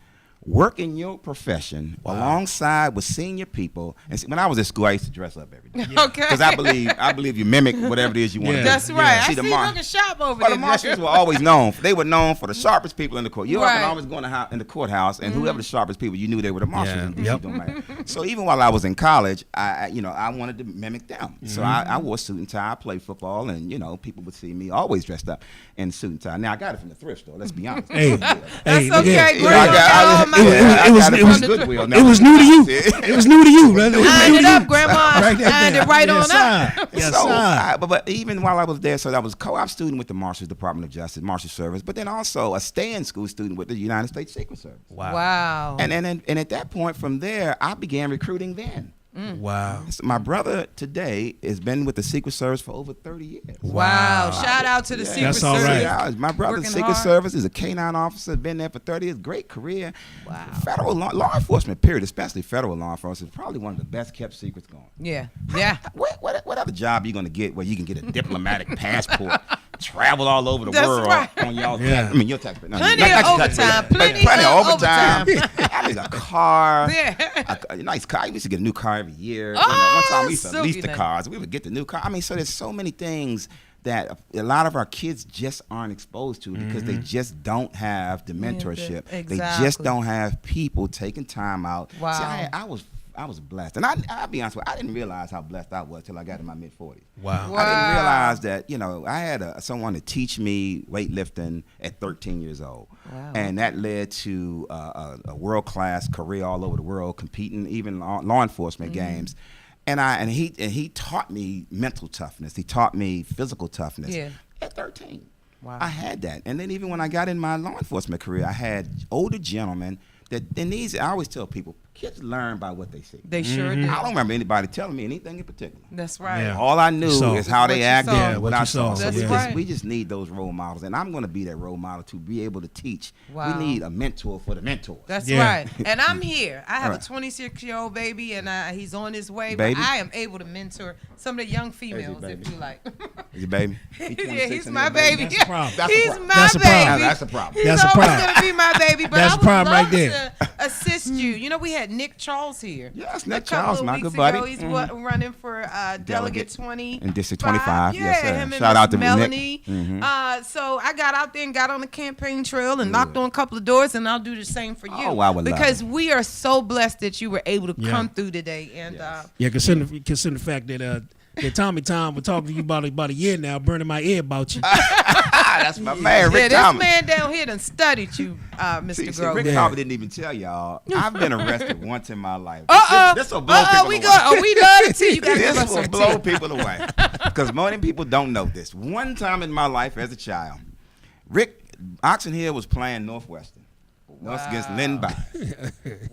work in your profession alongside with senior people. And see, when I was at school, I used to dress up every day. Okay. Because I believe you mimic whatever it is you want to do. That's right. See, I see you looking sharp over Well, there. the marshals were always known. They were known for the sharpest people in the court. You Right. can always go in the courthouse, and whoever the sharpest people, you knew they were the marshals. Yeah. in D.C. Yep. Don't matter. So even while I was in college, I wanted to mimic them. So I wore a suit and tie. I played football, and people would see me always dressed up in suit and tie. Now I got it from the thrift store. Let's be honest. Hey, That's hey, okay. yeah. Grandma got all my It was Goodwill. It was new to you. It was new to you, brother. It was Ironed new it to up, you. Grandma. Right there, Ironed it right on up. Yes, So, sir. but even while I was there, so I was a co-op student with the Marshals Department of Justice, Marshal Service, but then also a stay-in-school student with the United States Secret Service. Wow. And at that point, from there, I began recruiting then. Wow. So my brother today has been with the Secret Service for over 30 years. Wow. Shout out to the Secret That's all Service. right. Yeah, my brother's Working Secret hard. Service is a K-9 officer, been there for 30 years, great career. Wow. Federal law enforcement, period, especially federal law enforcement, is probably one of the best kept secrets going. Yeah. Yeah. What other job you gonna get where you can get a diplomatic passport, travel all over the That's world right. on y'all? Yeah. I mean, your taxpayer. Plenty of overtime. Plenty of overtime. I need a car. Yeah. A nice car. I used to get a new car every year. Oh, one time we used to so lease the nice. cars. We would get the new car. I mean, so there's so many things that a lot of our kids just aren't exposed to because they just don't have the mentorship. They just exactly. don't have people taking time out. Wow. See, I was blessed. And I'll be honest with you, I didn't realize how blessed I was till I got in my mid-40s. Wow. I didn't realize that, I had someone to teach me weightlifting at 13 years old. Wow. And that led to a world-class career all over the world, competing even law enforcement games. And he taught me mental toughness. He taught me physical toughness at 13. Wow. I had that. And then even when I got in my law enforcement career, I had older gentlemen that I always tell people, kids learn by what they see. They sure do. I don't remember anybody telling me anything in particular. That's right. Yeah. All I knew So- is how What they you acted, saw. Yeah, what what I you saw. saw. So That's we, right. we just need those role models, and I'm going to be that role model to be able to teach. Wow. We need a mentor for the mentors. That's Yeah. right. And I'm here. I have Right. a 26-year-old baby, and he's on his way. Baby? But I am able to mentor some of the young females, baby. if you like. Is your baby? Yeah, 26 he's and my your baby. That's the problem. That's the He's problem. my That's the baby. problem. That's the problem. He's That's the always problem. going to be my baby. But That's I the would problem love right there. to assist you. We had Nick Charles here. Yes, A Nick couple Charles, of my weeks good buddy. ago, he's Mhm. running for Delegate 20. In District 25, Yeah, yes, sir. him and Shout Miss out to Melanie. Nick. Mhm. So I got out there and got on the campaign trail and knocked on a couple of doors, and I'll do the same for you. Oh, I would love because it. we are so blessed that you were able to Yeah. come through today. And Yeah, consider the fact that Tommy Tom was talking to you about a year now, burning my ear about you. That's my man, Rick this Thomas. man down here done studied you, Mr. See, Grove. Rick Thomas didn't even tell y'all. I've been arrested once in my life. Uh-oh. This will blow people away. We love it too. You got to give This us will some blow tea. people away. Because many people don't know this. One time in my life as a child, Oxon Hill was playing Northwestern. North against Lynn By.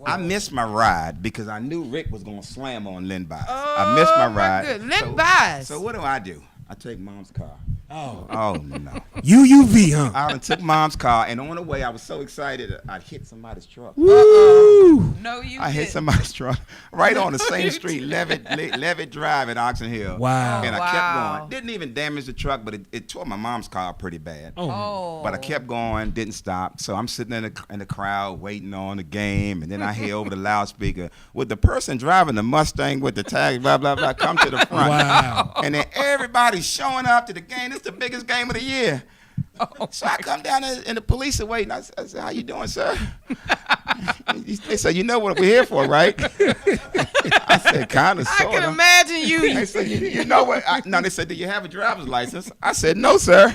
I missed my ride because I knew Rick was going to slam on Lynn By. I missed my ride. Lynn By. So what do? I take Mom's car. Oh no. UUV, huh? I done took Mom's car, and on the way, I was so excited I'd hit somebody's truck. Woo! No, you I hit somebody's truck right on the same street, Levitt Drive at Oxon Hill. Wow. And I kept going. Didn't even damage the truck, but it tore my mom's car pretty bad. Oh. But I kept going, didn't stop. So I'm sitting in the crowd waiting on the game, and then I hear over the loudspeaker, with the person driving the Mustang with the tag, blah, blah, blah, come to the front. Wow. And then everybody's showing up to the game. It's the biggest game of the year. So I come down there and the police are waiting. I said, how you doing, sir? They said, you know what we're here for, right? I said, kind of, I sort of. can imagine you. They said, you know what? No, they said, do you have a driver's license? I said, no, sir.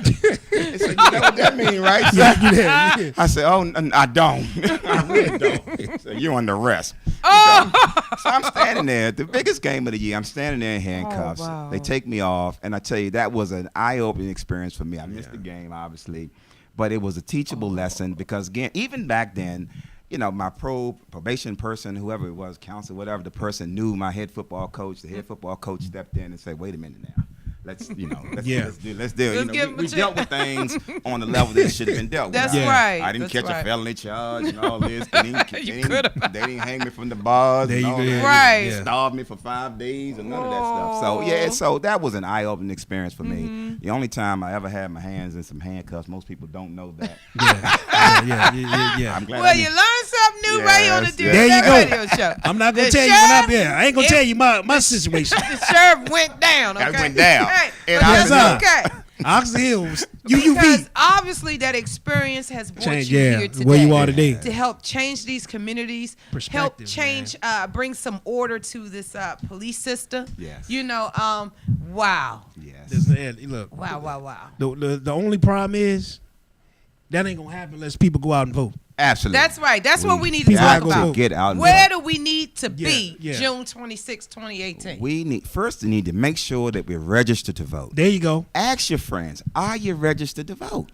They said, you know what that means, right, sir? Yeah. I said, oh, I don't. I really don't. So you're under arrest. Oh. So I'm standing there, the biggest game of the year. I'm standing there in handcuffs. Oh, wow. They take me off, and I tell you, that was an eye-opening experience for me. I missed the game, obviously, but it was a teachable lesson because, again, even back then, you know, my probation person, whoever it was, counselor, whatever, the person knew my head football coach. The head football coach stepped in and said, wait a minute now. Let's deal. Let's You know, give him a we dealt with things on the level that it should have been dealt with. That's right. I didn't catch a felony charge and all this. They You didn't hang me from the bars. There and you all go. that. Right. They starved me for 5 days and none of that stuff. So so that was an eye-opening experience for me. The only time I ever had my hands in some handcuffs. Most people don't know that. Yeah. I'm glad Well, you learned something new right on the Yes, Dude yes. There you That go. Radio Show. I'm not gonna The tell you when I'm sheriff- there. I ain't gonna tell you my situation. The sheriff went down. Okay? That went down. Hey, And but I that's was- okay. Oxon Hill was Because UUV. obviously that experience has brought Change, you yeah, here today. where you are today. To help change these communities, help Perspective, change, bring some order to this police system. Yes. You know, wow. Yes. Look, Wow. the only problem is that ain't gonna happen unless people go out and vote. Absolutely. That's right. That's what we need to People talk gotta go about. vote. Get out and Where vote. do we need to be Yeah. June 26, 2018? We need to make sure that we're registered to vote. There you go. Ask your friends, are you registered to vote?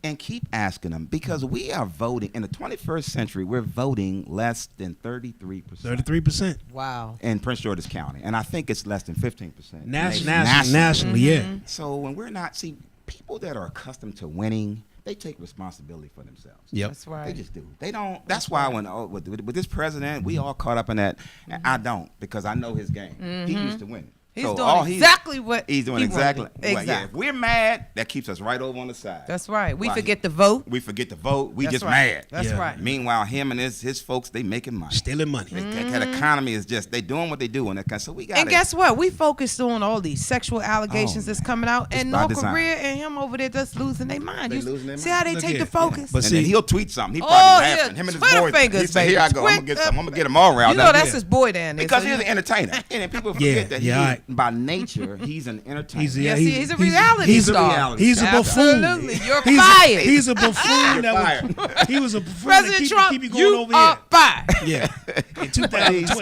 And keep asking them because we are voting in the 21st century. We're voting less than 33%. 33%. Wow. in Prince George's County, and I think it's less than 15%. Nationally, yeah. So when we're not, people that are accustomed to winning, they take responsibility for themselves. Yep. That's right. They just do. They don't. That's why when with this president, we all caught up in that. And I don't because I know his game. He used to win. He's So doing all exactly what he's doing he exactly. wanted. Well, yeah, Exactly. if we're mad, that keeps us right over on the side. That's right. We Right. forget to vote. We forget to vote. We That's just right. mad. That's Yeah. right. Meanwhile, him and his folks, they making money. Stealing money. That economy is just they doing what they do, and so we got. And guess what? We focused on all these sexual allegations that's coming out, It's and by North design. Korea and him over there just losing their mind. They You losing their see mind. how they Look take here. the focus? But And see, then he'll tweet something. He Oh, probably yeah. laughing. Him and his Twitter boys. fingers, He said, "Here I go. I'm gonna get them all riled You know up." that's his boy down there. Because so he's you- an entertainer, and then people Yeah, forget that yeah, all right. by nature he's an entertainer. Yes, he's a reality he's a star. reality He's a buffoon. Absolutely. You're He's fired. He's a buffoon. You're He was a buffoon. President that Trump, keep you going you over are here. fired. Yeah. In He's-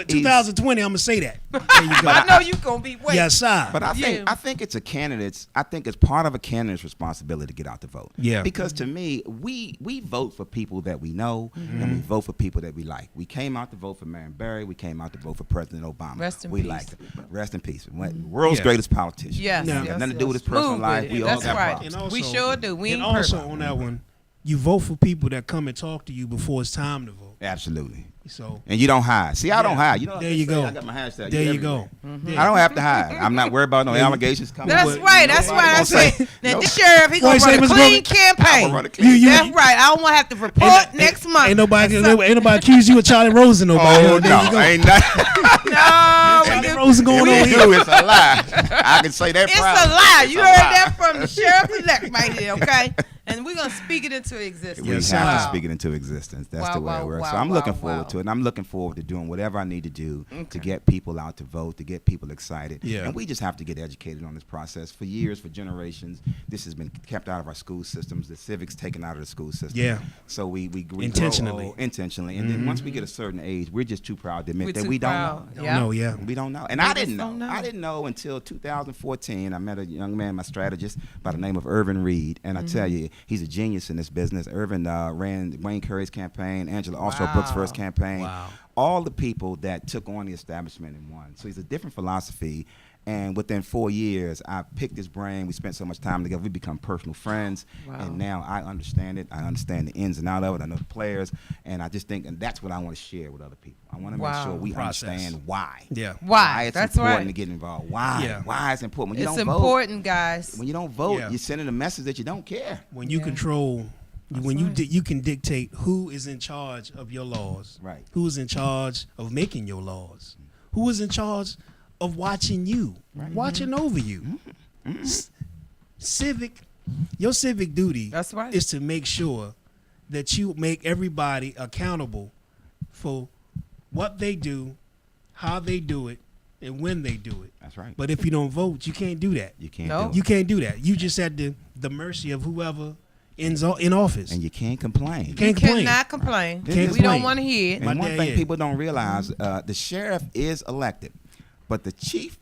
2020, I'm gonna say that. There you go. I know you gonna be waiting. Yes, sir. But I Yeah. think it's a candidate's. I think it's part of a candidate's responsibility to get out to vote. Yeah. Because to me, we vote for people that we know, and we vote for people that we like. We came out to vote for Marion Barry. We came out to vote for President Obama. Rest in we peace. liked it. Rest in peace. World's Yeah. greatest politician. Yes, Yeah. yes, Got nothing to yes. do with his personal Move life. with We it. all That's got right. problems. And We sure do. We and ain't also perfect. on that one, you vote for people that come and talk to you before it's time to vote. Absolutely. So And you don't hide. See, I don't hide. You know. There what you they go. say? I got my hashtag. there you everywhere. go. I don't have to hide. I'm not worried about no allegations coming. That's But right. That's nobody right. I gonna say- said, now no- this sheriff, he Boy, gonna say run a Mr. clean Goldman- campaign. I'ma run a clean- That's right. I don't want to have to report next month. Ain't nobody accuse you of Charlie Rosen. Nobody. Oh There you no, go. ain't nothing. No, we Charlie do. Rosen going We on do. here. It's a lie. I can say that It's proudly. a lie. It's You a heard lie. that from the sheriff elect right here, okay? And we're going to speak it into existence. We Yes, have to sir. speak it into existence. That's Wow, the way wow, it works. wow, So I'm wow, looking forward wow. to it. And I'm looking forward to doing whatever I need to do to get people out to vote, to get people excited. Yeah. And we just have to get educated on this process. For years, for generations, this has been kept out of our school systems. The civics taken out of the school system. Yeah. So we Intentionally. grow old, intentionally. And then once we get a certain age, we're just too proud to admit We're that too we don't proud. know. Yeah. No, yeah. We don't know. And We I just didn't don't know. I didn't know until 2014. I met a young man, my strategist, by the name of Irvin Reed. And I tell you, he's a genius in this business. Irvin ran Wayne Curry's campaign, Angela Allshaw Brooks' first campaign. Wow. All the people that took on the establishment in one. So he's a different philosophy. And within 4 years, I picked his brain. We spent so much time together. We become personal friends. Wow. And now I understand it. I understand the ins and outs of it. I know the players. And I just think, and that's what I want to share with other people. I want to make Wow. sure we Process. understand why. Yeah. Why? It's That's important right. to get involved. Why? Yeah. Why it's important. When you It's don't important, guys. vote, when you don't vote, Yeah. you're sending a message that you don't care. When you Yeah. control, when right. you can dictate who is in charge of your laws, Right. who is in charge of making your laws, who is in charge of watching you, watching over you. Your civic duty That's right. is to make sure that you make everybody accountable for what they do, how they do it, and when they do it. That's right. But if you don't vote, you can't do that. You can't No. do it. You can't do that. You just at the mercy of whoever ends in office. And you can't complain. Can't You complain. cannot complain. Can't We complain. don't want to hear it. And My one dad, thing yeah. people don't realize, the sheriff is elected, but the chief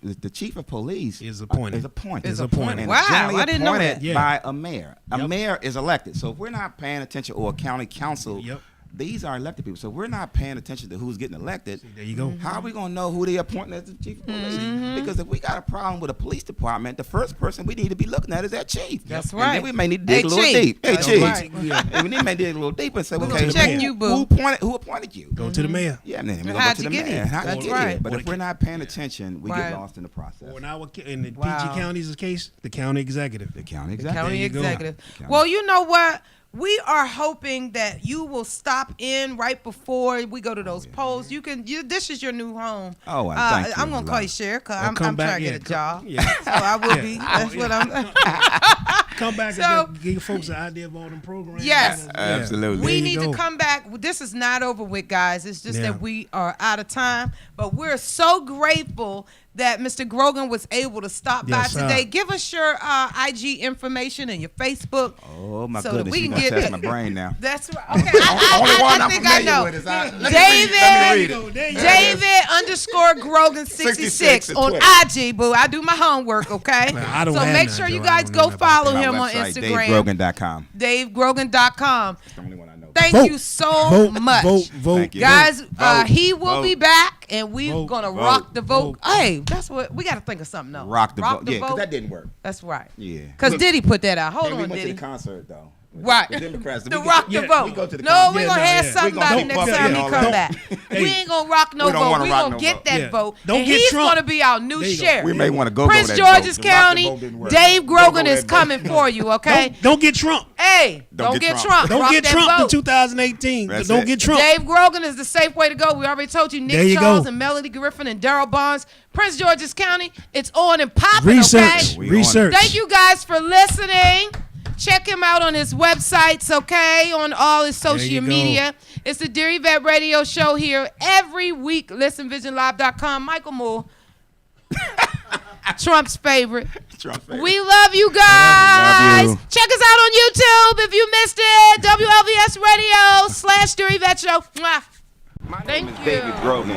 of police Is appointed. Is appointed. Is appointed. And Wow, generally I didn't know appointed that. Yeah. by a mayor. A Yep. mayor is elected. So if we're not paying attention, or a county council, Yep. these are elected people. So we're not paying attention to who's getting elected. There you go. How are we gonna know who they appointing as the chief of police? Because if we got a problem with a police department, the first person we need to be looking at is that chief. That's And right. then we may need to dig Hey, a little Chief. deep. Hey, That's chief. right. Yeah. And we may dig a little deeper and say, We're okay, gonna check who- you, boo. who appointed you? Go to the mayor. Yeah, and then we're How'd gonna go to you the get mayor. here? How'd you That's get right. here? But if we're not paying attention, we Right. get lost in the process. Or in the Wow. PG County's case, the county executive. The county The executive. county There you go. executive. County. Well, you know what? We are hoping that you will stop in right before we go to those polls. This is your new home. Oh, thank you. I'm gonna call you Sheriff because Or I'm come back, trying to get yeah, a job. yeah. So I will Yeah. be. That's what I'm. Come back So- and give folks an idea of all them programs. Yes. Yeah. Absolutely. There We you need go. to come back. This is not over with, guys. It's just Yeah. that we are out of time. But we're so grateful that Mr. Grogan was able to stop Yes, by sir. today. Give us your IG information and your Facebook. Oh my So that goodness, we you're can gonna get test my brain now. That's right. Okay, Only one I I'm think I familiar know. with is let me David. read it. There you go. David _Grogan 66 66 on Twitter. IG, boo. I do my homework, okay? Man, I don't so have make none, sure you Joe. I guys don't go know nothing follow My him on website, Instagram. DaveGrogan.com. DaveGrogan.com. That's the only one I know. Thank Vote. you so much. Vote. Thank you. Guys, Vote. he will be Vote. back, and we're Vote. gonna Vote. rock the vote. Vote. Hey, that's what we got to think of something else. Rock the vote. Yeah, because that didn't work. That's right. Yeah. Because Diddy put that out. Hold And we on, went to Diddy. the concert though. Right. The Democrats. The we rock go- the yeah, vote. we go to the No, concert. we're Yeah, going to no, have yeah. something We gonna about it keep next up, time yeah, he all come that. back. Hey. We ain't going to rock no We don't vote. wanna We're rock going no to get vote. that Yeah. vote. Don't and get he's Trump. going to be our new There you go. sheriff. We may want to go Prince that George's vote. The rock the County, vote didn't work. Dave Go Grogan that is vote. coming for you, okay? Don't get Trump. Hey, Don't don't get get Trump. Trump. Don't Rock get that Trump in vote. 2018. That's Don't it. get Trump. Dave Grogan is the safe way to go. We already told you. Nick There you Charles go. and Melody Griffin and Daryl Barnes. Prince George's County. It's on and popping, Research. okay? We Research. Thank you guys for listening. Check him out on his websites, okay? On all his There you social go. media. It's the Dear Yvette Radio Show here every week. ListenVisionLive.com. Michael Moore. Trump's favorite. Trump's favorite. We love you guys. Love you. Check us out on YouTube if you missed it. WLVS Radio / Dear Yvette Show. Mwah. My Thank name is you. David Grogan,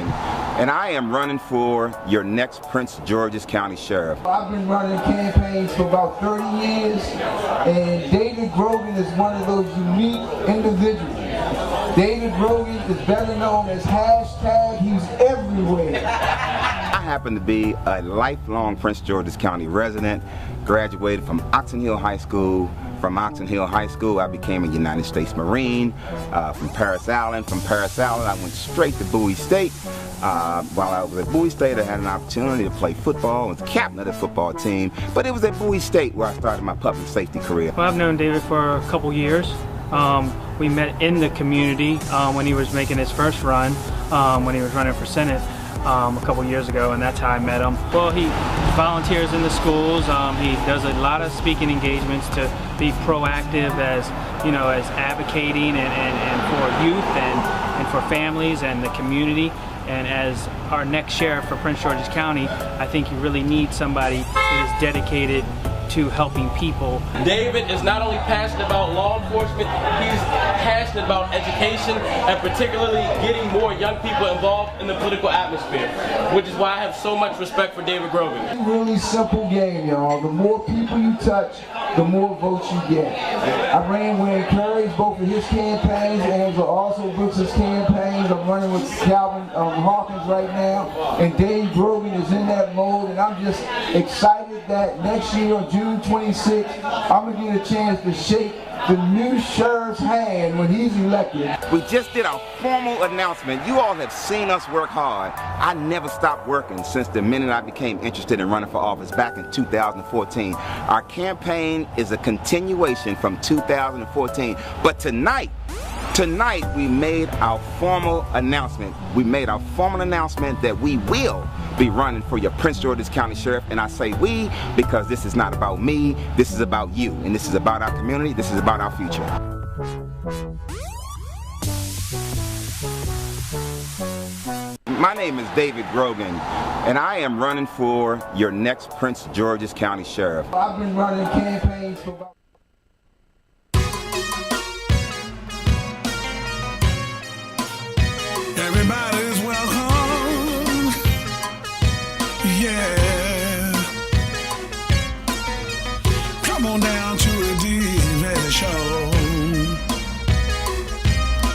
and I am running for your next Prince George's County Sheriff. I've been running campaigns for about 30 years, and David Grogan is one of those unique individuals. David Grogan is better known as hashtag he's everywhere. I happen to be a lifelong Prince George's County resident, graduated from Oxon Hill High School. From Oxon Hill High School, I became a United States Marine. From Paris Island, I went straight to Bowie State. While I was at Bowie State, I had an opportunity to play football. I was captain of the football team. But it was at Bowie State where I started my public safety career. Well, I've known David for a couple years. We met in the community when he was making his first run, when he was running for Senate. a couple years ago, and that's how I met him. Well, he volunteers in the schools. He does a lot of speaking engagements to be proactive as, as advocating and for youth and for families and the community. And as our next sheriff for Prince George's County, I think you really need somebody that is dedicated to helping people. David is not only passionate about law enforcement, he's passionate about education and particularly getting more young people involved in the political atmosphere, which is why I have so much respect for David Grogan. It's a really simple game, y'all. The more people you touch, the more votes you get. I ran with Curry's, both of his campaigns, and also Brooks' campaigns. I'm running with Calvin Hawkins right now, and Dave Grogan is in that mode, and I'm just excited that next year on June 26th, I'm going to get a chance to shake the new sheriff's hand when he's elected. We just did our formal announcement. You all have seen us work hard. I never stopped working since the minute I became interested in running for office back in 2014. Our campaign is a continuation from 2014. But tonight we made our formal announcement. We made our formal announcement that we will be running for your Prince George's County Sheriff. And I say we because this is not about me, this is about you. And this is about our community, this is about our future. My name is David Grogan, and I am running for your next Prince George's County Sheriff. I've been running campaigns for about